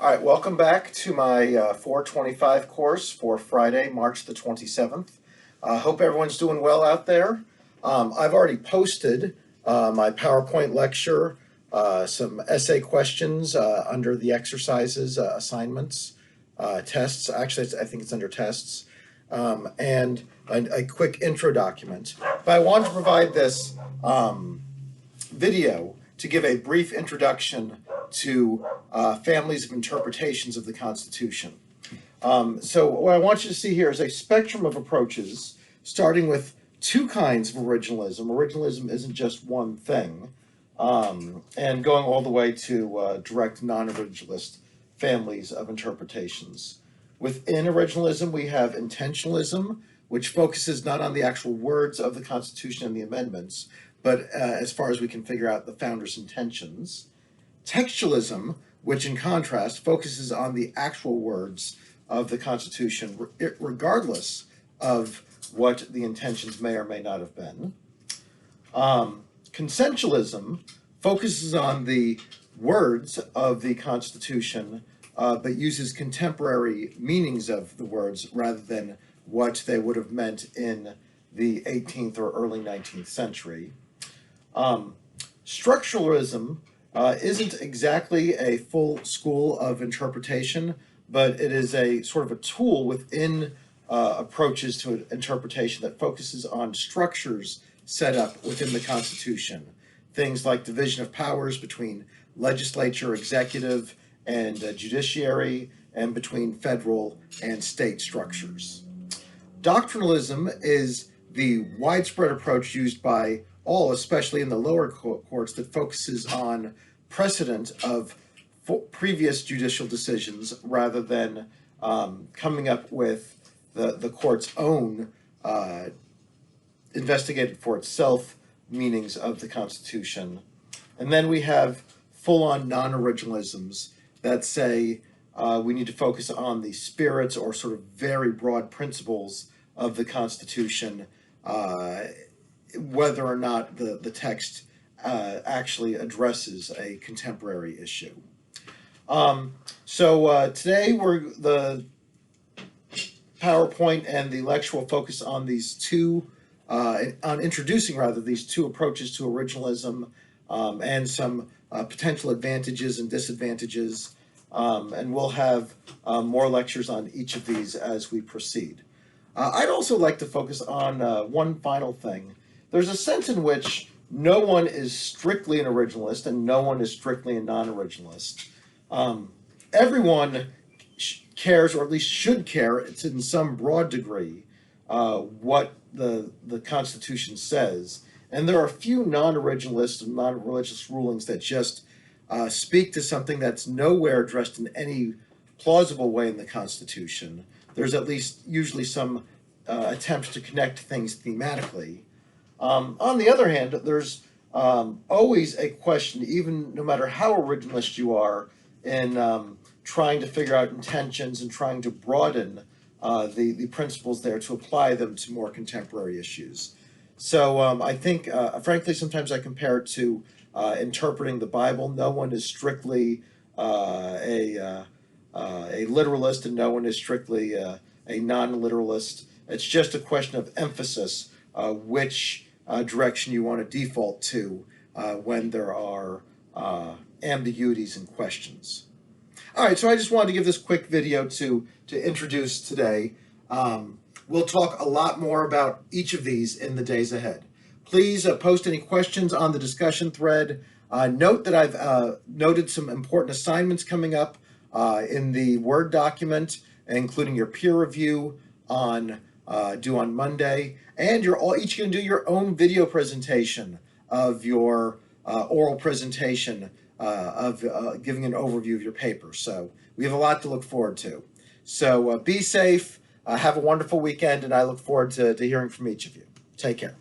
All right, welcome back to my 425 course for Friday, March the 27th. Hope everyone's doing well out there. I've already posted my PowerPoint lecture, some essay questions under the exercises, assignments, tests. Actually, I think it's under tests, and a quick intro document. But I wanted to provide this video to give a brief introduction to families of interpretations of the Constitution. So what I want you to see here is a spectrum of approaches, starting with two kinds of originalism. Originalism isn't just one thing, and going all the way to direct non-originalist families of interpretations. Within originalism, we have intentionalism, which focuses not on the actual words of the Constitution and the amendments, but as far as we can figure out the founders' intentions. Textualism, which in contrast focuses on the actual words of the Constitution, regardless of what the intentions may or may not have been. Consensualism focuses on the words of the Constitution, but uses contemporary meanings of the words rather than what they would have meant in the 18th or early 19th century. Structuralism isn't exactly a full school of interpretation, but it is a sort of a tool within approaches to interpretation that focuses on structures set up within the Constitution. Things like division of powers between legislature, executive, and judiciary, and between federal and state structures. Doctrinalism is the widespread approach used by all, especially in the lower courts, that focuses on precedent of previous judicial decisions rather than coming up with the court's own investigated for itself meanings of the Constitution. And then we have full-on non-originalisms that say we need to focus on the spirits or sort of very broad principles of the Constitution, whether or not the text actually addresses a contemporary issue. Today the PowerPoint and the lecture will focus on these two, on introducing rather these two approaches to originalism and some potential advantages and disadvantages, and we'll have more lectures on each of these as we proceed. I'd also like to focus on one final thing. There's a sense in which no one is strictly an originalist and no one is strictly a non-originalist. Everyone cares, or at least should care, in some broad degree, what the Constitution says. And there are a few non-originalist and non-religious rulings that just speak to something that's nowhere addressed in any plausible way in the Constitution. There's at least usually some attempts to connect things thematically. On the other hand, there's always a question, even no matter how originalist you are, in trying to figure out intentions and trying to broaden the principles there to apply them to more contemporary issues. So I think, frankly, sometimes I compare it to interpreting the Bible. No one is strictly a literalist, and no one is strictly a non-literalist. It's just a question of emphasis, which direction you want to default to when there are ambiguities and questions. All right, so I just wanted to give this quick video to introduce today. We'll talk a lot more about each of these in the days ahead. Please post any questions on the discussion thread. Note that I've noted some important assignments coming up in the Word document, including your peer review due on Monday, and you're all each going to do your own video presentation of your oral presentation of giving an overview of your paper. So we have a lot to look forward to. So be safe, have a wonderful weekend, and I look forward to hearing from each of you. Take care.